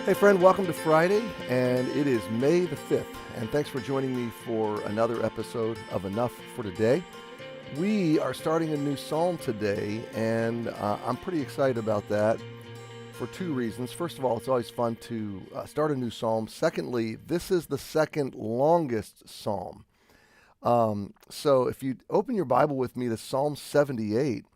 Hey friend, welcome to Friday, and it is May the 5th, and thanks for joining me for another episode of Enough for Today. We are starting a new psalm today, and I'm pretty excited about that for two reasons. First of all, it's always fun to start a new psalm. Secondly, this is the second longest psalm. So if you open your Bible with me to Psalm 78,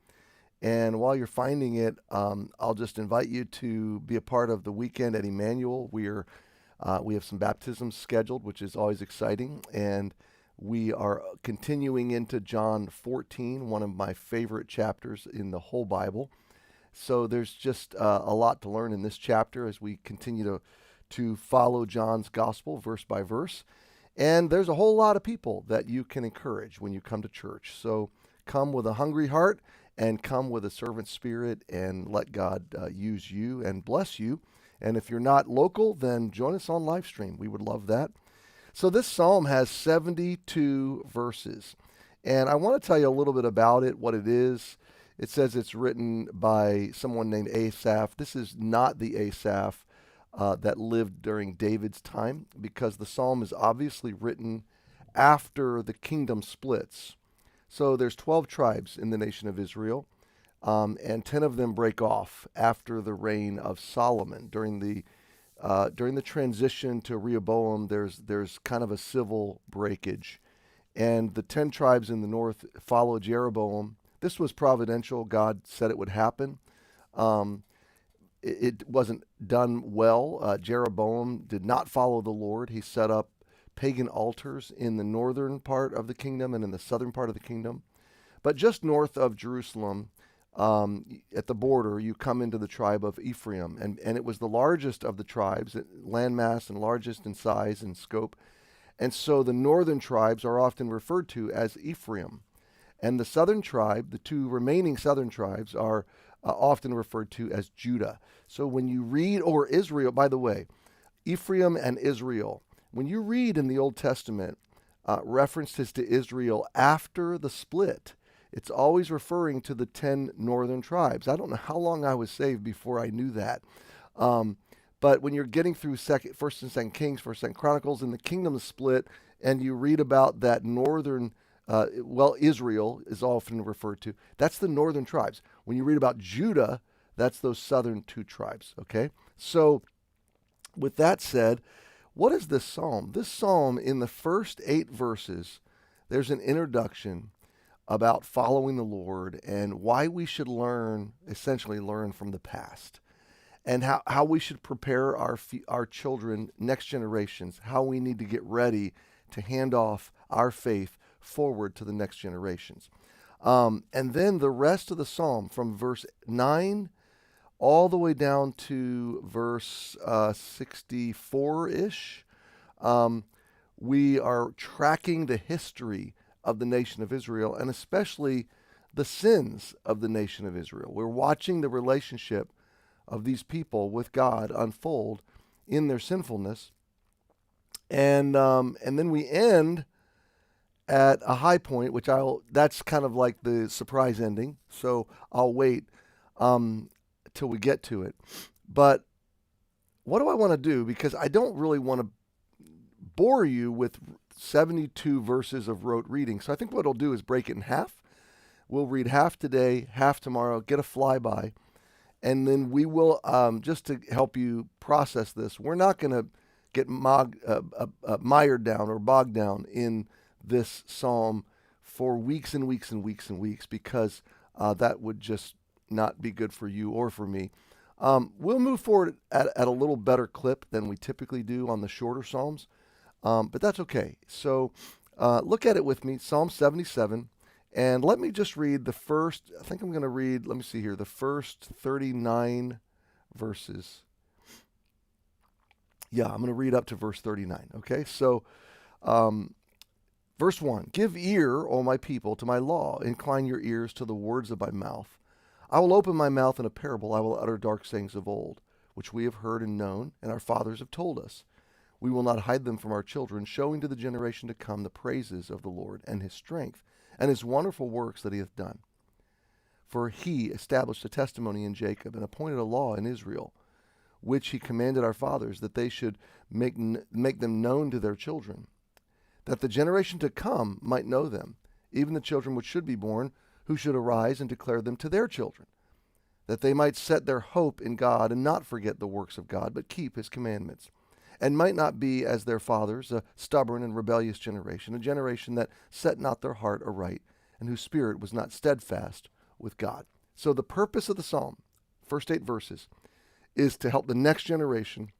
and while you're finding it, I'll just invite you to be a part of the weekend at Emmanuel. We have some baptisms scheduled, which is always exciting, and we are continuing into John 14, one of my favorite chapters in the whole Bible. So there's just a lot to learn in this chapter as we continue to follow John's gospel verse by verse. And there's a whole lot of people that you can encourage when you come to church. So come with a hungry heart and come with a servant spirit and let God use you and bless you. And if you're not local, then join us on live stream. We would love that. So this psalm has 72 verses. And I want to tell you a little bit about it, what it is. It says it's written by someone named Asaph. This is not the Asaph that lived during David's time, because the psalm is obviously written after the kingdom splits. So there's 12 tribes in the nation of Israel, and 10 of them break off after the reign of Solomon. During the transition to Rehoboam, there's kind of a civil breakage, and the 10 tribes in the north follow Jeroboam. This was providential. God said it would happen. It wasn't done well. Jeroboam did not follow the Lord. He set up pagan altars in the northern part of the kingdom and in the southern part of the kingdom. But just north of Jerusalem, at the border, you come into the tribe of Ephraim. And it was the largest of the tribes, landmass and largest in size and scope. And so the northern tribes are often referred to as Ephraim. And the southern tribe, the two remaining southern tribes, are often referred to as Judah. So when you read, or Israel, by the way, Ephraim and Israel, when you read in the Old Testament references to Israel after the split, it's always referring to the 10 northern tribes. I don't know how long I was saved before I knew that. But when you're getting through 1st and 2nd Kings, 1st and 2nd Chronicles, and the kingdom split, and you read about that northern, Israel is often referred to. That's the northern tribes. When you read about Judah, that's those southern two tribes, okay? So with that said, what is this psalm? This psalm, in the first 8 verses, there's an introduction about following the Lord and why we should essentially learn from the past, and how we should prepare our children, next generations, how we need to get ready to hand off our faith forward to the next generations. And then the rest of the psalm, from verse 9 all the way down to verse 64-ish, we are tracking the history of the nation of Israel, and especially the sins of the nation of Israel. We're watching the relationship of these people with God unfold in their sinfulness. And then we end at a high point, that's kind of like the surprise ending. So I'll wait till we get to it. But what do I want to do? Because I don't really want to bore you with 72 verses of rote reading. So I think what I'll do is break it in half. We'll read half today, half tomorrow, get a flyby. And then we will, just to help you process this, we're not going to get mired down or bogged down in this psalm for weeks and weeks and weeks and weeks, because that would just not be good for you or for me. We'll move forward at a little better clip than we typically do on the shorter psalms, but that's okay. So look at it with me, Psalm 77, and let me just read the first, I think I'm going to read, let me see here, the first 39 verses. Yeah, I'm going to read up to verse 39, okay? So verse 1, "Give ear, O my people, to my law. Incline your ears to the words of my mouth. I will open my mouth in a parable. I will utter dark sayings of old, which we have heard and known, and our fathers have told us. We will not hide them from our children, showing to the generation to come the praises of the Lord and his strength, and his wonderful works that he hath done. For he established a testimony in Jacob and appointed a law in Israel, which he commanded our fathers, that they should make them known to their children, that the generation to come might know them, even the children which should be born, who should arise and declare them to their children, that they might set their hope in God and not forget the works of God, but keep his commandments, and might not be as their fathers, a stubborn and rebellious generation, a generation that set not their heart aright, and whose spirit was not steadfast with God. So the purpose of the psalm, first 8 verses, is to help the next generation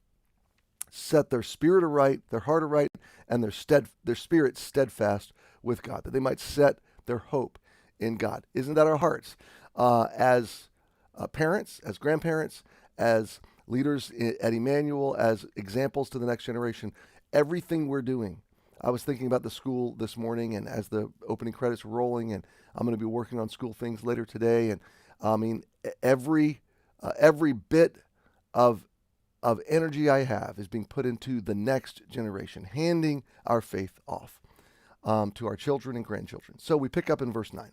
set their spirit aright, their heart aright, and their spirit steadfast with God, that they might set their hope in God. Isn't that our hearts? As parents, as grandparents, as leaders at Emmanuel, as examples to the next generation, everything we're doing. I was thinking about the school this morning, and as the opening credits were rolling, and I'm going to be working on school things later today, and I mean, every bit of energy I have is being put into the next generation, handing our faith off to our children and grandchildren. So we pick up in verse 9.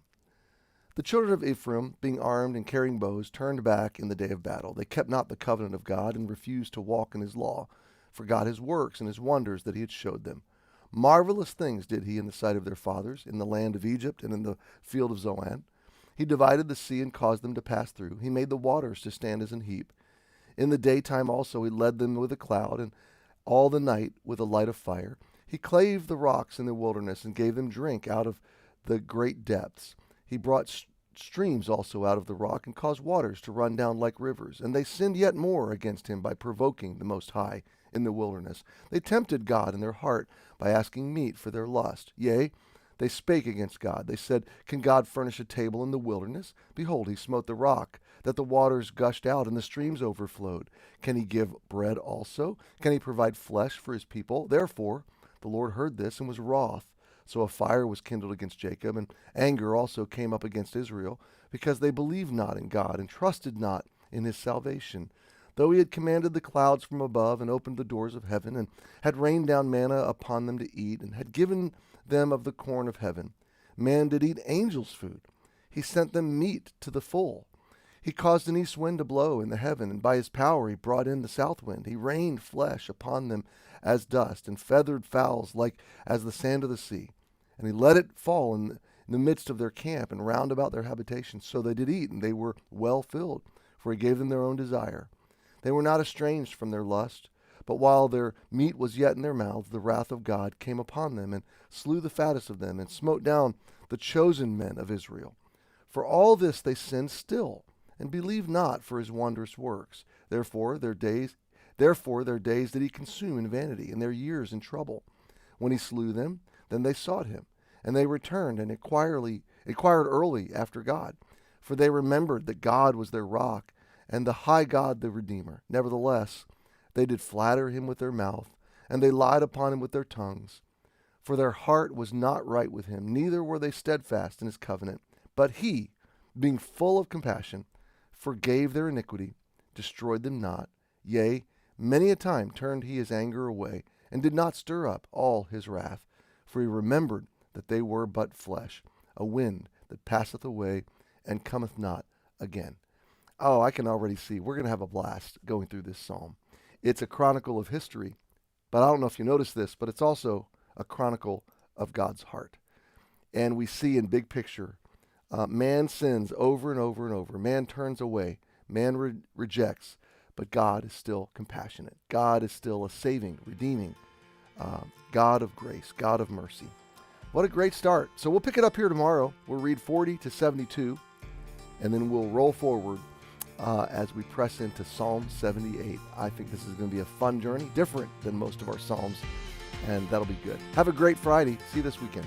The children of Ephraim, being armed and carrying bows, turned back in the day of battle. They kept not the covenant of God and refused to walk in his law, forgot his works and his wonders that he had showed them. Marvelous things did he in the sight of their fathers, in the land of Egypt and in the field of Zoan. He divided the sea and caused them to pass through. He made the waters to stand as an heap. In the daytime also he led them with a cloud, and all the night with a light of fire. He clave the rocks in the wilderness and gave them drink out of the great depths. He brought streams also out of the rock and caused waters to run down like rivers. And they sinned yet more against him by provoking the Most High in the wilderness. They tempted God in their heart by asking meat for their lust. Yea, they spake against God. They said, Can God furnish a table in the wilderness? Behold, he smote the rock, that the waters gushed out and the streams overflowed. Can he give bread also? Can he provide flesh for his people? Therefore the Lord heard this and was wroth. So a fire was kindled against Jacob, and anger also came up against Israel, because they believed not in God and trusted not in his salvation. Though he had commanded the clouds from above and opened the doors of heaven, and had rained down manna upon them to eat, and had given them of the corn of heaven. Man did eat angels' food. He sent them meat to the full. He caused an east wind to blow in the heaven, and by his power he brought in the south wind. He rained flesh upon them as dust, and feathered fowls like as the sand of the sea. And he let it fall in the midst of their camp, and round about their habitation. So they did eat, and they were well filled, for he gave them their own desire. They were not estranged from their lust, but while their meat was yet in their mouths, the wrath of God came upon them, and slew the fattest of them, and smote down the chosen men of Israel. For all this they sinned still, and believed not for his wondrous works. Therefore their days did he consume in vanity, and their years in trouble. When he slew them, then they sought him, and they returned and inquired early after God. For they remembered that God was their rock, and the high God the Redeemer. Nevertheless, they did flatter him with their mouth, and they lied upon him with their tongues. For their heart was not right with him, neither were they steadfast in his covenant. But he, being full of compassion, forgave their iniquity, destroyed them not. Yea, many a time turned he his anger away, and did not stir up all his wrath. For he remembered that they were but flesh, a wind that passeth away, and cometh not again. Oh, I can already see we're going to have a blast going through this psalm. It's a chronicle of history, but I don't know if you noticed this, but it's also a chronicle of God's heart. And we see in big picture, man sins over and over and over. Man turns away. Man rejects, but God is still compassionate. God is still a saving, redeeming God of grace, God of mercy. What a great start. So we'll pick it up here tomorrow. We'll read 40 to 72, and then we'll roll forward as we press into Psalm 78. I think this is going to be a fun journey, different than most of our Psalms, and that'll be good. Have a great Friday. See you this weekend.